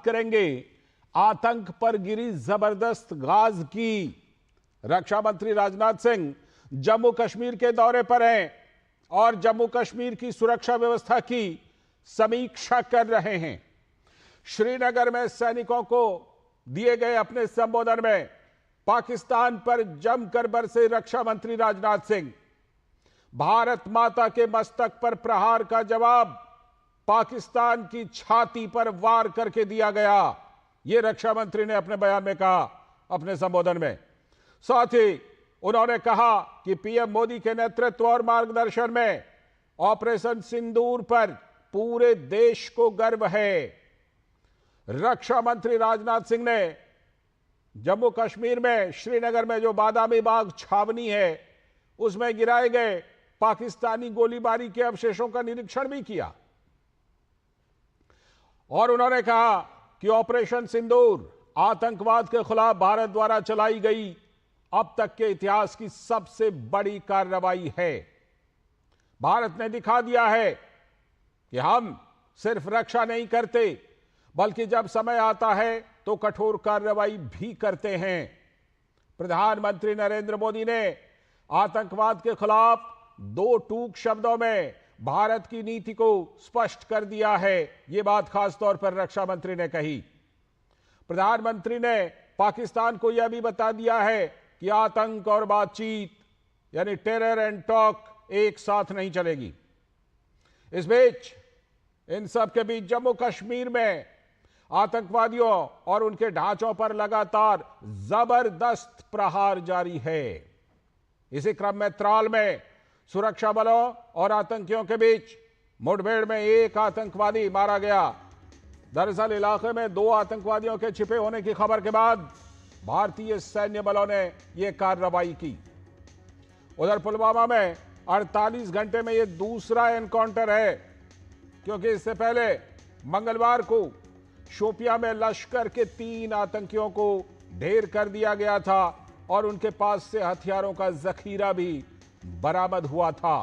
करेंगे आतंक पर गिरी जबरदस्त गाज की। रक्षा मंत्री राजनाथ सिंह जम्मू कश्मीर के दौरे पर हैं और जम्मू कश्मीर की सुरक्षा व्यवस्था की समीक्षा कर रहे हैं। श्रीनगर में सैनिकों को दिए गए अपने संबोधन में पाकिस्तान पर जमकर बरसे रक्षा मंत्री राजनाथ सिंह। भारत माता के मस्तक पर प्रहार का जवाब पाकिस्तान की छाती पर वार करके दिया गया, यह रक्षा मंत्री ने अपने बयान में कहा, अपने संबोधन में। साथ ही उन्होंने कहा कि पीएम मोदी के नेतृत्व और मार्गदर्शन में ऑपरेशन सिंदूर पर पूरे देश को गर्व है। रक्षा मंत्री राजनाथ सिंह ने जम्मू कश्मीर में श्रीनगर में जो बादामी बाग छावनी है उसमें गिराए गए पाकिस्तानी गोलीबारी के अवशेषों का निरीक्षण भी किया और उन्होंने कहा कि ऑपरेशन सिंदूर आतंकवाद के खिलाफ भारत द्वारा चलाई गई अब तक के इतिहास की सबसे बड़ी कार्रवाई है। भारत ने दिखा दिया है कि हम सिर्फ रक्षा नहीं करते बल्कि जब समय आता है तो कठोर कार्रवाई भी करते हैं। प्रधानमंत्री नरेंद्र मोदी ने आतंकवाद के खिलाफ दो टूक शब्दों में भारत की नीति को स्पष्ट कर दिया है, यह बात खास तौर पर रक्षा मंत्री ने कही। प्रधानमंत्री ने पाकिस्तान को यह भी बता दिया है कि आतंक और बातचीत यानी टेरर एंड टॉक एक साथ नहीं चलेगी। इस बीच इन सब के बीच जम्मू कश्मीर में आतंकवादियों और उनके ढांचों पर लगातार जबरदस्त प्रहार जारी है। इसी क्रम में त्राल में सुरक्षा बलों और आतंकियों के बीच मुठभेड़ में एक आतंकवादी मारा गया। दरअसल इलाके में दो आतंकवादियों के छिपे होने की खबर के बाद भारतीय सैन्य बलों ने यह कार्रवाई की। उधर पुलवामा में 48 घंटे में यह दूसरा एनकाउंटर है, क्योंकि इससे पहले मंगलवार को शोपियां में लश्कर के 3 आतंकियों को ढेर कर दिया गया था और उनके पास से हथियारों का जखीरा भी बरामद हुआ था,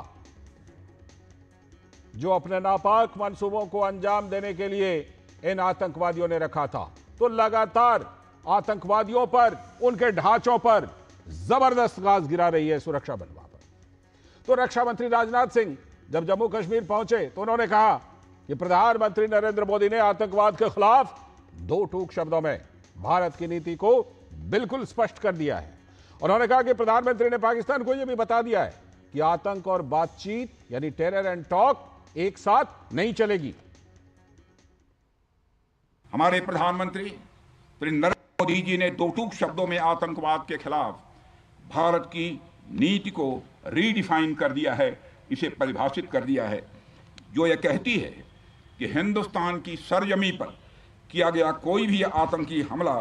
जो अपने नापाक मंसूबों को अंजाम देने के लिए इन आतंकवादियों ने रखा था। तो लगातार आतंकवादियों पर, उनके ढांचों पर जबरदस्त गाज गिरा रही है सुरक्षा बल वहां पर। तो रक्षा मंत्री राजनाथ सिंह जब जम्मू कश्मीर पहुंचे तो उन्होंने कहा कि प्रधानमंत्री नरेंद्र मोदी ने आतंकवाद के खिलाफ दो टूक शब्दों में भारत की नीति को बिल्कुल स्पष्ट कर दिया है। उन्होंने कहा कि प्रधानमंत्री ने पाकिस्तान को यह भी बता दिया है कि आतंक और बातचीत यानी टेरर एंड टॉक एक साथ नहीं चलेगी। हमारे प्रधानमंत्री श्री नरेंद्र मोदी जी ने दो टूक शब्दों में आतंकवाद के खिलाफ भारत की नीति को रीडिफाइन कर दिया है, इसे परिभाषित कर दिया है, जो यह कहती है कि हिंदुस्तान की सरजमी पर किया गया कोई भी आतंकी हमला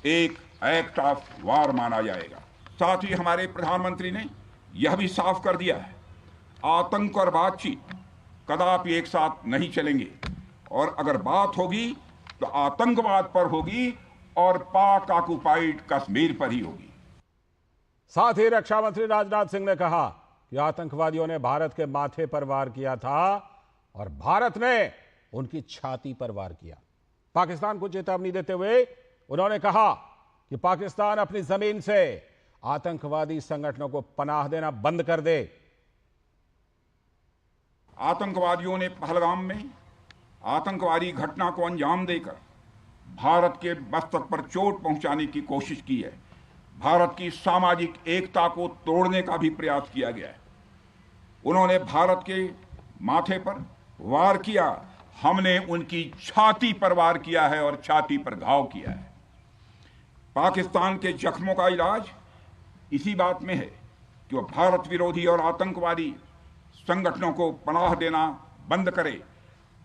एक एक्ट ऑफ वार माना जाएगा। साथ ही हमारे प्रधानमंत्री ने यह भी साफ कर दिया है, आतंक और बातचीत कदापि एक साथ नहीं चलेंगे और अगर बात होगी तो आतंकवाद पर होगी और पाक ऑक्युपाइड कश्मीर पर ही होगी। साथ ही रक्षा मंत्री राजनाथ सिंह ने कहा कि आतंकवादियों ने भारत के माथे पर वार किया था और भारत ने उनकी छाती पर वार किया। पाकिस्तान को चेतावनी देते हुए उन्होंने कहा कि पाकिस्तान अपनी जमीन से आतंकवादी संगठनों को पनाह देना बंद कर दे। आतंकवादियों ने पहलगाम में आतंकवादी घटना को अंजाम देकर भारत के मस्तक पर चोट पहुंचाने की कोशिश की है। भारत की सामाजिक एकता को तोड़ने का भी प्रयास किया गया है। उन्होंने भारत के माथे पर वार किया, हमने उनकी छाती पर वार किया है और छाती पर घाव किया है। पाकिस्तान के जख्मों का इलाज इसी बात में है कि वह भारत विरोधी और आतंकवादी संगठनों को पनाह देना बंद करे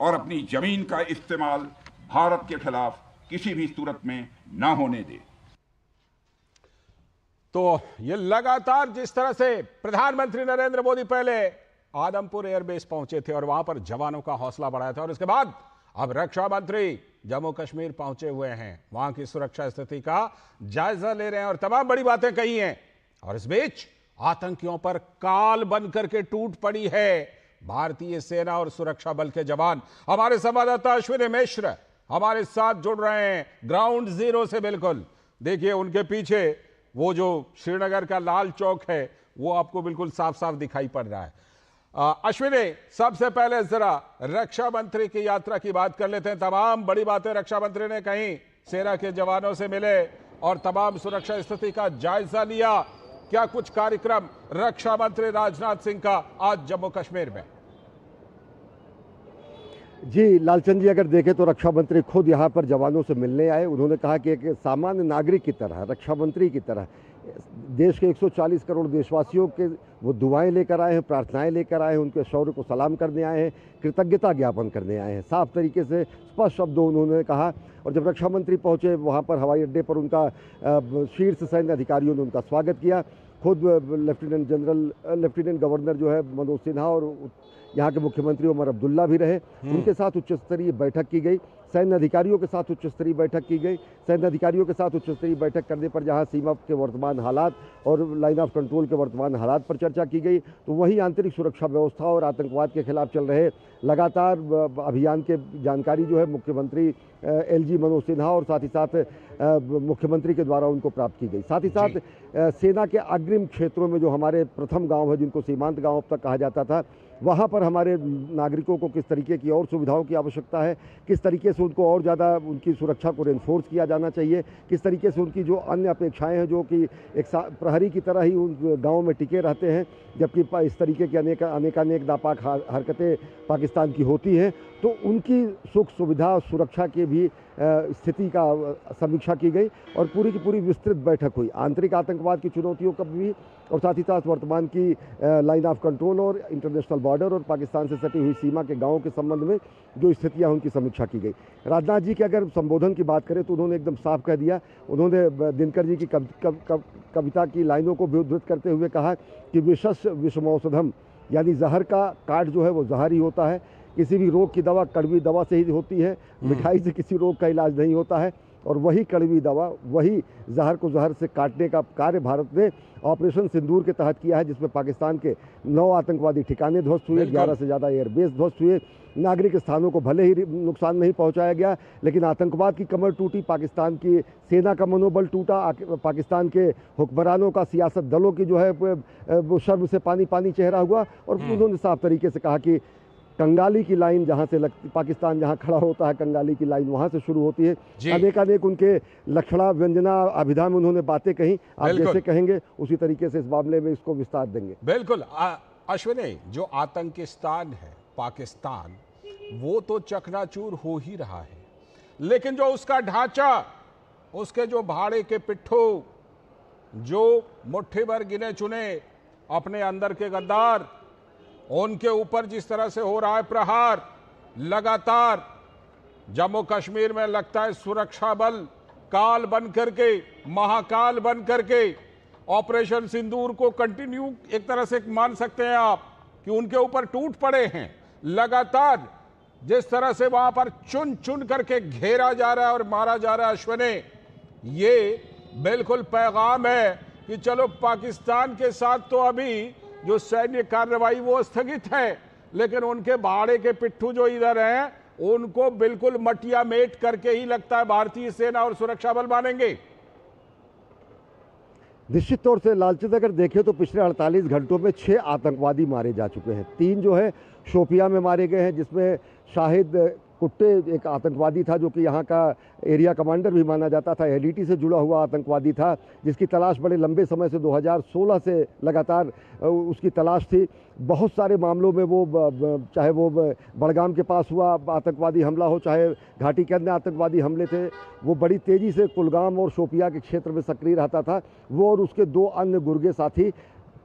और अपनी जमीन का इस्तेमाल भारत के खिलाफ किसी भी सूरत में न होने दे। तो ये लगातार जिस तरह से प्रधानमंत्री नरेंद्र मोदी पहले आदमपुर एयरबेस पहुंचे थे और वहां पर जवानों का हौसला बढ़ाया था और उसके बाद अब रक्षा मंत्री जम्मू कश्मीर पहुंचे हुए हैं, वहां की सुरक्षा स्थिति का जायजा ले रहे हैं और तमाम बड़ी बातें कही हैं। और इस बीच आतंकियों पर काल बनकर के टूट पड़ी है भारतीय सेना और सुरक्षा बल के जवान। हमारे संवाददाता अश्विनी मिश्र हमारे साथ जुड़ रहे हैं ग्राउंड जीरो से। बिल्कुल देखिए उनके पीछे वो जो श्रीनगर का लाल चौक है वो आपको बिल्कुल साफ साफ दिखाई पड़ रहा है। अश्विनी, सबसे पहले जरा रक्षा मंत्री की यात्रा की बात कर लेते हैं। तमाम बड़ी बातें रक्षा मंत्री ने कही, सेना के जवानों से मिले और तमाम सुरक्षा स्थिति का जायजा लिया। क्या कुछ कार्यक्रम रक्षा मंत्री राजनाथ सिंह का आज जम्मू कश्मीर में? जी लालचंद जी, अगर देखें तो रक्षा मंत्री खुद यहाँ पर जवानों से मिलने आए। उन्होंने कहा कि एक सामान्य नागरिक की तरह, रक्षा मंत्री की तरह देश के 140 करोड़ देशवासियों के वो दुआएं लेकर आए हैं, प्रार्थनाएं लेकर आए हैं, उनके शौर्य को सलाम करने आए हैं, कृतज्ञता ज्ञापन करने आए हैं। साफ तरीके से स्पष्ट शब्दों उन्होंने कहा। और जब रक्षा मंत्री पहुंचे वहाँ पर हवाई अड्डे पर उनका शीर्ष सैन्य अधिकारियों ने उनका स्वागत किया। खुद लेफ्टिनेंट गवर्नर जो है मनोज सिन्हा और यहाँ के मुख्यमंत्री उमर अब्दुल्ला भी रहे। उनके साथ उच्च स्तरीय बैठक की गई। सैन्य अधिकारियों के साथ उच्च स्तरीय बैठक की गई। सैन्य अधिकारियों के साथ उच्च स्तरीय बैठक करने पर जहाँ सीमा के वर्तमान हालात और लाइन ऑफ कंट्रोल के वर्तमान हालात पर चर्चा की गई, तो वहीं आंतरिक सुरक्षा व्यवस्था और आतंकवाद के खिलाफ चल रहे लगातार अभियान के जानकारी जो है मुख्यमंत्री एलजी मनोज सिन्हा और साथ ही साथ मुख्यमंत्री के द्वारा उनको प्राप्त की गई। साथ ही साथ सेना के अग्रिम क्षेत्रों में जो हमारे प्रथम गांव है, जिनको सीमांत गांव अब तक कहा जाता था, वहाँ पर हमारे नागरिकों को किस तरीके की और सुविधाओं की आवश्यकता है, किस तरीके से उनको और ज़्यादा उनकी सुरक्षा को रेनफोर्स किया जाना चाहिए, किस तरीके से उनकी जो अन्य अपेक्षाएं हैं जो कि एक प्रहरी की तरह ही उन गाँव में टिके रहते हैं, जबकि इस तरीके की अनेकानेक नापाक हरकतें पाकिस्तान की होती हैं, तो उनकी सुख सुविधा सुरक्षा के भी स्थिति का समीक्षा की गई और पूरी की पूरी विस्तृत बैठक हुई। आंतरिक आतंकवाद की चुनौतियों का भी और साथ ही साथ वर्तमान की लाइन ऑफ कंट्रोल और इंटरनेशनल बॉर्डर और पाकिस्तान से सटी हुई सीमा के गांवों के संबंध में जो स्थितियां उनकी समीक्षा की गई। राजनाथ जी के अगर संबोधन की बात करें तो उन्होंने एकदम साफ कह दिया। उन्होंने दिनकर जी की कविता की लाइनों को भी उद्धृत करते हुए कहा कि विषस्य विषमौषधम, यानी जहर का काट जो है वो जहर ही होता है। किसी भी रोग की दवा कड़वी दवा से ही होती है, मिठाई से किसी रोग का इलाज नहीं होता है। और वही कड़वी दवा, वही जहर को जहर से काटने का कार्य भारत ने ऑपरेशन सिंदूर के तहत किया है, जिसमें पाकिस्तान के 9 आतंकवादी ठिकाने ध्वस्त हुए, 11 से ज़्यादा एयरबेस ध्वस्त हुए। नागरिक स्थानों को भले ही नुकसान नहीं पहुंचाया गया, लेकिन आतंकवाद की कमर टूटी, पाकिस्तान की सेना का मनोबल टूटा, पाकिस्तान के हुक्मरानों का, सियासत दलों की जो है वो शर्म से पानी पानी चेहरा हुआ। और उन्होंने साफ तरीके से कहा कि कंगाली की लाइन जहां से पाकिस्तान जहां खड़ा होता है, कंगाली की लाइन वहां से शुरू होती है। अनेकानेक उनके लक्षणा व्यंजना अभिधा में उन्होंने बातें कही। आप जैसे कहेंगे उसी तरीके से इस मामले में इसको विस्तार देंगे। बिल्कुल अश्विनी, जो आतंकिस्तान है पाकिस्तान, वो तो चकनाचूर हो ही रहा है, लेकिन जो उसका ढांचा, उसके जो भाड़े के पिट्ठू, जो मुट्ठी भर गिने चुने अपने अंदर के गद्दार, उनके ऊपर जिस तरह से हो रहा है प्रहार लगातार, जम्मू कश्मीर में लगता है सुरक्षा बल काल बन करके, महाकाल बन करके ऑपरेशन सिंदूर को कंटिन्यू एक तरह से मान सकते हैं आप कि उनके ऊपर टूट पड़े हैं। लगातार जिस तरह से वहां पर चुन चुन करके घेरा जा रहा है और मारा जा रहा है अश्विनी, ये बिल्कुल पैगाम है कि चलो पाकिस्तान के साथ तो अभी जो सैन्य कार्रवाई वो स्थगित है, लेकिन उनके भाड़े के पिट्ठू जो इधर हैं उनको बिल्कुल मटिया मेट करके ही लगता है भारतीय सेना और सुरक्षा बल मानेंगे। निश्चित तौर से लालचंद, अगर देखें तो पिछले 48 घंटों में 6 आतंकवादी मारे जा चुके हैं। 3 जो है शोपिया में मारे गए हैं, जिसमें शाहिद कुट्टे एक आतंकवादी था जो कि यहाँ का एरिया कमांडर भी माना जाता था, एलईटी से जुड़ा हुआ आतंकवादी था, जिसकी तलाश बड़े लंबे समय से 2016 से लगातार उसकी तलाश थी। बहुत सारे मामलों में वो चाहे वो बड़गाम के पास हुआ आतंकवादी हमला हो, चाहे घाटी के अन्य आतंकवादी हमले थे, वो बड़ी तेज़ी से कुलगाम और शोपिया के क्षेत्र में सक्रिय रहता था। वो और उसके 2 अन्य गुर्गे साथी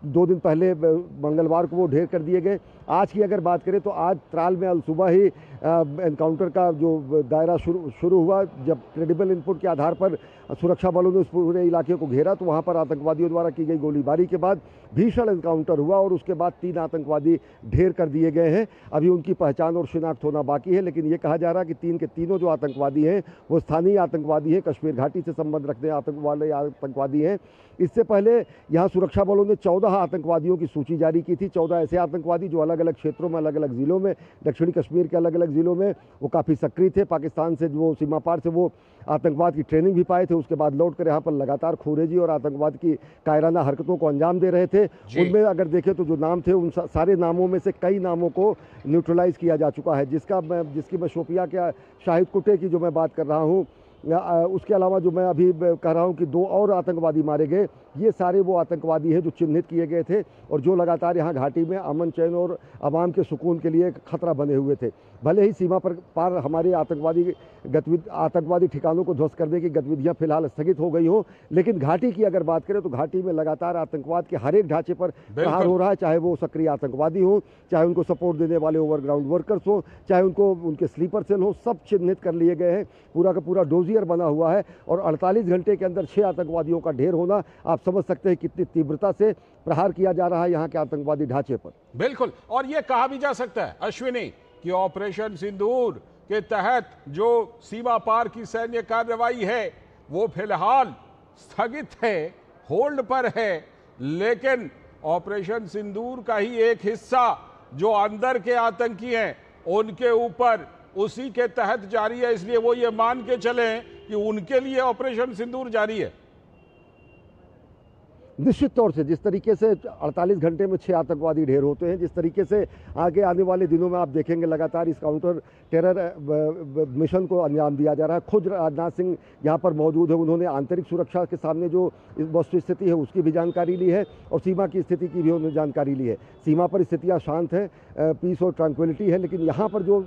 2 दिन पहले मंगलवार को वो ढेर कर दिए गए। आज की अगर बात करें तो आज त्राल में अलसुबह ही एनकाउंटर का जो दायरा शुरू हुआ, जब क्रेडिबल इनपुट के आधार पर सुरक्षा बलों ने उस पूरे इलाके को घेरा, तो वहाँ पर आतंकवादियों द्वारा की गई गोलीबारी के बाद भीषण एनकाउंटर हुआ और उसके बाद 3 आतंकवादी ढेर कर दिए गए हैं। अभी उनकी पहचान और शिनाख्त होना बाकी है, लेकिन ये कहा जा रहा है कि 3 के तीनों जो आतंकवादी हैं वो स्थानीय आतंकवादी हैं, कश्मीर घाटी से संबंध रखने वाले आतंकवादी हैं। इससे पहले यहाँ सुरक्षा बलों ने 14 14 आतंकवादियों की सूची जारी की थी। 14 ऐसे आतंकवादी जो अलग अलग क्षेत्रों में, अलग अलग ज़िलों में, दक्षिणी कश्मीर के अलग अलग ज़िलों में वो काफ़ी सक्रिय थे। पाकिस्तान से वो सीमा पार से वो आतंकवाद की ट्रेनिंग भी पाए थे, उसके बाद लौट कर यहाँ पर लगातार खूरेजी और आतंकवाद की कायराना हरकतों को अंजाम दे रहे थे। उनमें अगर देखें तो जो नाम थे उन सारे नामों में से कई नामों को न्यूट्रलाइज किया जा चुका है। जिसकी मैं शोपियाँ के शाहिद कुटे की जो मैं बात कर रहा हूँ, उसके अलावा जो मैं अभी कह रहा हूँ कि 2 और आतंकवादी मारे गए, ये सारे वो आतंकवादी हैं जो चिन्हित किए गए थे और जो लगातार यहाँ घाटी में अमन चैन और आवाम के सुकून के लिए एक खतरा बने हुए थे। भले ही सीमा पर पार हमारे आतंकवादी ठिकानों को ध्वस्त करने की गतिविधियां फिलहाल स्थगित हो गई हों, लेकिन घाटी की अगर बात करें तो घाटी में लगातार आतंकवाद के हर एक ढांचे पर प्रहार हो रहा है, चाहे वो सक्रिय आतंकवादी हो, चाहे उनको सपोर्ट देने वाले ओवरग्राउंड वर्कर्स हो, चाहे उनके स्लीपर सेल हो, सब चिन्हित कर लिए गए हैं। पूरा का पूरा डोजियर बना हुआ है और 48 घंटे के अंदर 6 आतंकवादियों का ढेर होना, आप समझ सकते हैं कितनी तीव्रता से प्रहार किया जा रहा है यहाँ के आतंकवादी ढांचे पर। बिल्कुल, और यह कहा भी जा सकता है अश्विनी कि ऑपरेशन सिंदूर के तहत जो सीमा पार की सैन्य कार्रवाई है वो फिलहाल स्थगित है, होल्ड पर है, लेकिन ऑपरेशन सिंदूर का ही एक हिस्सा जो अंदर के आतंकी हैं उनके ऊपर उसी के तहत जारी है, इसलिए वो ये मान के चले कि उनके लिए ऑपरेशन सिंदूर जारी है। निश्चित तौर से जिस तरीके से 48 घंटे में 6 आतंकवादी ढेर होते हैं, जिस तरीके से आगे आने वाले दिनों में आप देखेंगे लगातार इस काउंटर टेरर मिशन को अंजाम दिया जा रहा है। खुद राजनाथ सिंह यहाँ पर मौजूद है, उन्होंने आंतरिक सुरक्षा के सामने जो वस्तु स्थिति है उसकी भी जानकारी ली है और सीमा की स्थिति की भी उन्होंने जानकारी ली है। सीमा पर स्थितियाँ शांत हैं, पीस और ट्रैंक्विलिटी है, लेकिन यहाँ पर जो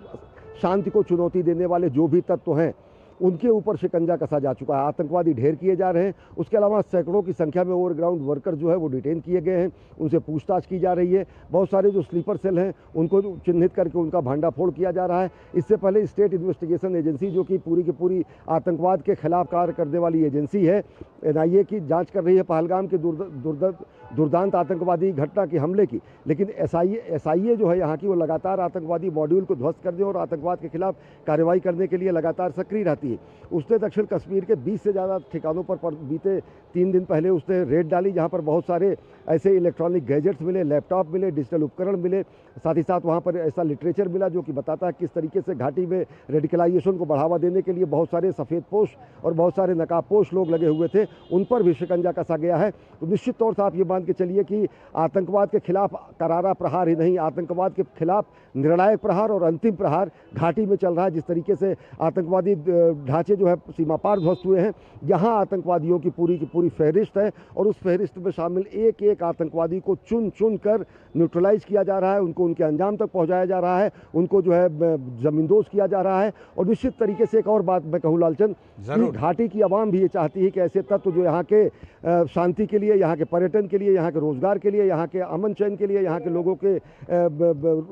शांति को चुनौती देने वाले जो भी तत्व हैं उनके ऊपर शिकंजा कसा जा चुका है। आतंकवादी ढेर किए जा रहे हैं, उसके अलावा सैकड़ों की संख्या में ओवरग्राउंड वर्कर जो है वो डिटेन किए गए हैं, उनसे पूछताछ की जा रही है। बहुत सारे जो स्लीपर सेल हैं उनको चिन्हित करके उनका भांडाफोड़ किया जा रहा है। इससे पहले स्टेट इन्वेस्टिगेशन एजेंसी जो कि पूरी की पूरी आतंकवाद के खिलाफ कार्य करने वाली एजेंसी है, NIA की जाँच कर रही है पहलगाम के दुर्दांत आतंकवादी घटना के हमले की, लेकिन SIA जो है यहाँ की वो लगातार आतंकवादी मॉड्यूल को ध्वस्त करने और आतंकवाद के खिलाफ कार्रवाई करने के लिए लगातार सक्रिय रहती है। उसने दक्षिण कश्मीर के 20 से ज़्यादा ठिकानों पर बीते 3 दिन पहले उसने रेड डाली, जहाँ पर बहुत सारे ऐसे इलेक्ट्रॉनिक गैजेट्स मिले, लैपटॉप मिले, डिजिटल उपकरण मिले, साथ ही साथ वहाँ पर ऐसा लिटरेचर मिला जो कि बताता है किस तरीके से घाटी में रेडिकलाइजेशन को बढ़ावा देने के लिए बहुत सारे सफ़ेद पोश और बहुत सारे नकाबपोश लोग लगे हुए थे, उन पर भी शिकंजा कसा गया है। तो निश्चित तौर से आप ये मान के चलिए कि आतंकवाद के खिलाफ करारा प्रहार ही नहीं, आतंकवाद के खिलाफ निर्णायक प्रहार और अंतिम प्रहार घाटी में चल रहा है। जिस तरीके से आतंकवादी ढांचे जो है सीमा पार ध्वस्त हुए हैं, यहाँ आतंकवादियों की पूरी फहरिस्त है और उस फहरिस्त में शामिल एक एक आतंकवादी को चुन कर न्यूट्रलाइज किया जा रहा है, उनको उनके अंजाम तक पहुँचाया जा रहा है, उनको जो है जमींदोज किया जा रहा है। और निश्चित तरीके से एक और बात मैं कहूँ लालचंद, घाटी की आवाम भी ये चाहती है कि ऐसे तत्व जो यहाँ के शांति के लिए, यहाँ के पर्यटन के लिए, यहाँ के रोजगार के लिए, यहाँ के अमन चैन के लिए, यहाँ के लोगों के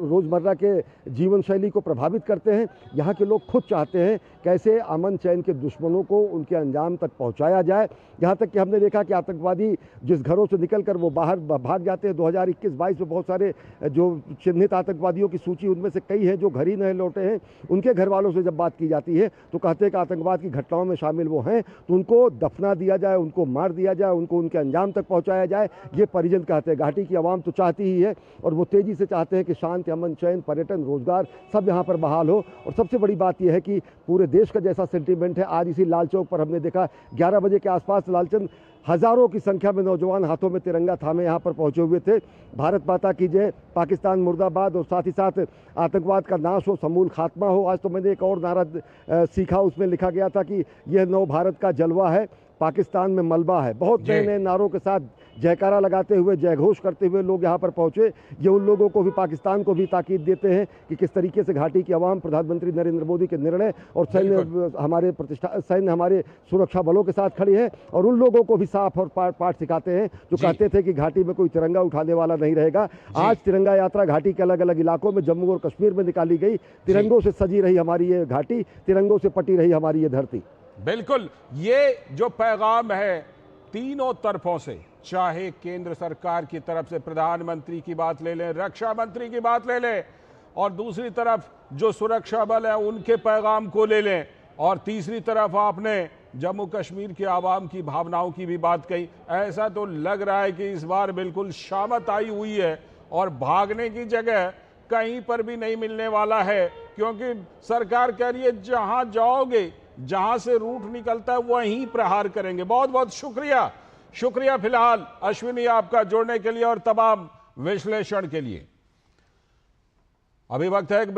रोजमर्रा के जीवन शैली को प्रभावित करते हैं, यहाँ के लोग खुद चाहते हैं कैसे अमन चैन के दुश्मनों को उनके अंजाम तक पहुँचाया जाए। यहाँ तक कि हमने देखा कि आतंकवादी जिस घरों से निकलकर वो बाहर भाग जाते हैं, 2021-22 में बहुत सारे जो चिन्हित आतंकवादियों की सूची, उनमें से कई हैं जो घर ही नहीं लौटे हैं। उनके घर वालों से जब बात की जाती है तो कहते हैं कि आतंकवाद की घटनाओं में शामिल वो हैं, तो उनको दफना दिया जाए, उनको मार दिया जाए, उनको उनके अंजाम तक पहुँचाया जाए, ये परिजन कहते हैं। घाटी की आवाम तो चाहती ही है और वो तेज़ी से चाहते हैं कि शांति, अमन चैन, पर्यटन, रोजगार सब यहाँ पर बहाल हो। और सबसे बड़ी बात यह है कि पूरे देश का जैसा सेंटीमेंट है, आज इसी लाल चौक पर हमने देखा 11 बजे के आसपास लालचंद हजारों की संख्या में नौजवान हाथों में तिरंगा थामे यहाँ पर पहुंचे हुए थे। भारत माता की जय, पाकिस्तान मुर्दाबाद, और साथ ही साथ आतंकवाद का नाश हो, समूल खात्मा हो। आज तो मैंने एक और नारा सीखा, उसमें लिखा गया था कि यह नव भारत का जलवा है, पाकिस्तान में मलबा है। बहुत नए नए नारों के साथ जयकारा लगाते हुए, जयघोष करते हुए लोग यहाँ पर पहुँचे। ये उन लोगों को भी, पाकिस्तान को भी ताकीद देते हैं कि किस तरीके से घाटी की आवाम प्रधानमंत्री नरेंद्र मोदी के निर्णय और सैन्य हमारे सुरक्षा बलों के साथ खड़ी है। और उन लोगों को भी साफ और पाठ सिखाते हैं जो कहते थे कि घाटी में कोई तिरंगा उठाने वाला नहीं रहेगा। आज तिरंगा यात्रा घाटी के अलग अलग इलाकों में, जम्मू और कश्मीर में निकाली गई। तिरंगों से सजी रही हमारी ये घाटी, तिरंगों से पटी रही हमारी ये धरती। बिल्कुल, ये जो पैगाम है तीनों तरफों से, चाहे केंद्र सरकार की तरफ से प्रधानमंत्री की बात ले लें, रक्षा मंत्री की बात ले लें, और दूसरी तरफ जो सुरक्षा बल है उनके पैगाम को ले लें, और तीसरी तरफ आपने जम्मू कश्मीर के आवाम की भावनाओं की भी बात कही। ऐसा तो लग रहा है कि इस बार बिल्कुल शामत आई हुई है और भागने की जगह कहीं पर भी नहीं मिलने वाला है, क्योंकि सरकार कह रही है जहां जाओगे, जहां से रूट निकलता है वहीं प्रहार करेंगे। बहुत बहुत शुक्रिया फिलहाल अश्विनी आपका जुड़ने के लिए और तमाम विश्लेषण के लिए। अभी वक्त है